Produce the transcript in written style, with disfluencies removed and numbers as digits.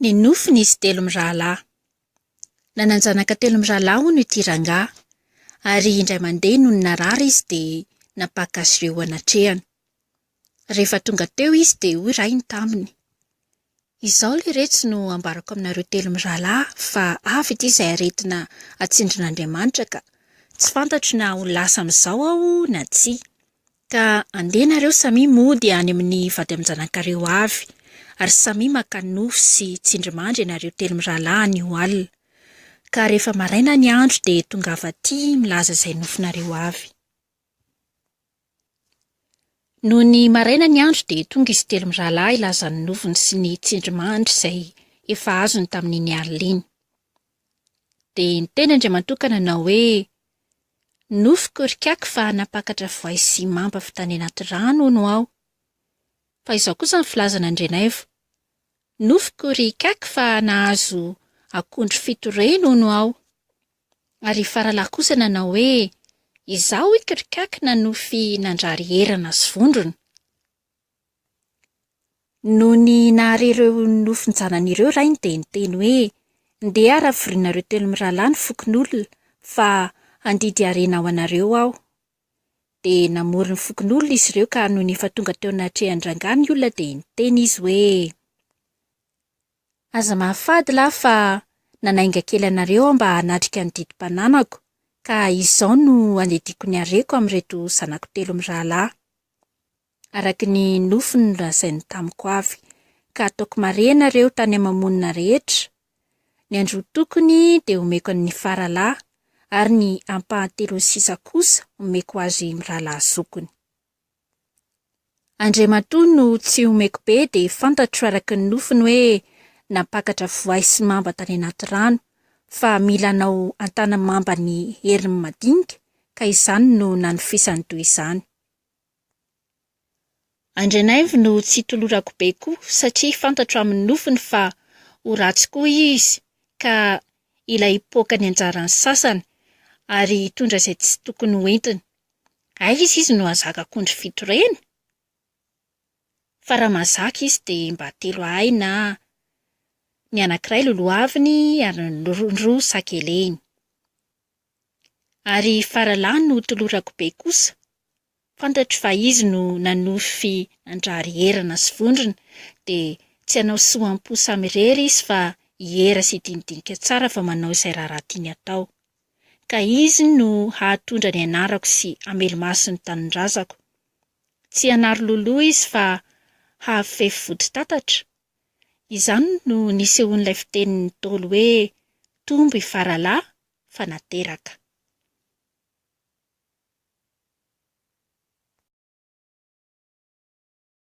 Ny nofin'izy telo mirahalahy. Nananjanaka telo mirahalahy hono ity rangahy, ary indray mandeha noho narary izy dia napaka azy ireo anatrehany. Rehefa tonga teo izy dia hoy rainy taminy: "Izao ilay retsy no ambarako aminareo telo mirahalahy fa avy ity izay aretina atsindrin'Andriamanitra ka tsy fantatro na ho lasa amin'izao aho na tsia. Ka andeha nareo samy mody any amin'ny vady aman-janakareo avy, ary samy maka nofy sy tsindrimandry ianareo telo mirahalahy anio alina. Ka rehefa maraina ny andro dia tongava aty milaza izay nofinareo avy." Noho ny maraina ny andro dia tonga izy telo mirahalahy ilaza ny nofiny sy ny tsindrimandry izay efa azony tamin'iny alina iny. Dia niteny Andriamantoa ka nanao hoe: "Nofiko rikako fa napakatra voay sy mamba avy tany anaty rano hono aho." Fa izao kosa ny filazan'Andrianaivo: "Nofiko rikako fa nahazo akondro fito reny hono aho." Ary faralahy kosa nanao hoe: "Izaho ikirikako na nofy nandrary herana sy vondrona." Noho ny nahare ireo nofin-janan'ireo rainy dia niteny hoe: "Ndeha araforianareo telo mirahalahy ny fokon'olona fa handidy harena ho anareo aho." Dia namory ny fokon'olona izy ireo ka noho ny efa tonga teo anatrehan'ny rangahy ny olona dia niteny izy hoe: "Aza mahafady lahy fa nanainga kely anareo mba hanatrika ny didim-pananako, ka izao no andediko ny hareko amin'ireto zanako telo mirahalahy. Araka ny nofiny nolazainy tamiko avy, ka ataoko mare ianareo tany ama-monina rehetra. Ny andro tokony dia omeko ny faralahy, ary ny ampahatelo ny sisa kosa omeko azy mirahalahy zokony. Andriamatoa no tsy omeko be dia fantatro araka ny nofiny hoe napakatra voay sy mamba tany anaty rano, fa mila anao antana mamba ny heriny madinika, ka izany no nanofisany toy izany." Andrianaivo no tsy tolorako be koa satria fantatro amin'ny nofiny fa ho ratsy koa izy, ka ilay hipoaka ny anjarany sasany ary hitondra izay tsy tokony ho entiny. Aiza izy no ahazaka akondro fito reny? Fa raha mahazaka izy dia mba telo ahay na ny anankiray lolohaviny ary ny roa sakeleny. Ary faralahy no tolorako be kosa, fantatro fa izy no nanofy nandrary herana sy vondrona, dia tsy hanao soampo samy irery izy fa hihera sy hidinidinika tsara fa manao izay raharahà tiany atao. Ka izy no hahatondra ny anarako sy hamelo-maso ny tanin-drazako. Tsy hanary loloha izy fa hahafefy vodi-tatatra. Izany no nisehoan'ilay fitenin'ny Ntaolo hoe: "Tombo i faralahy fa nateraka."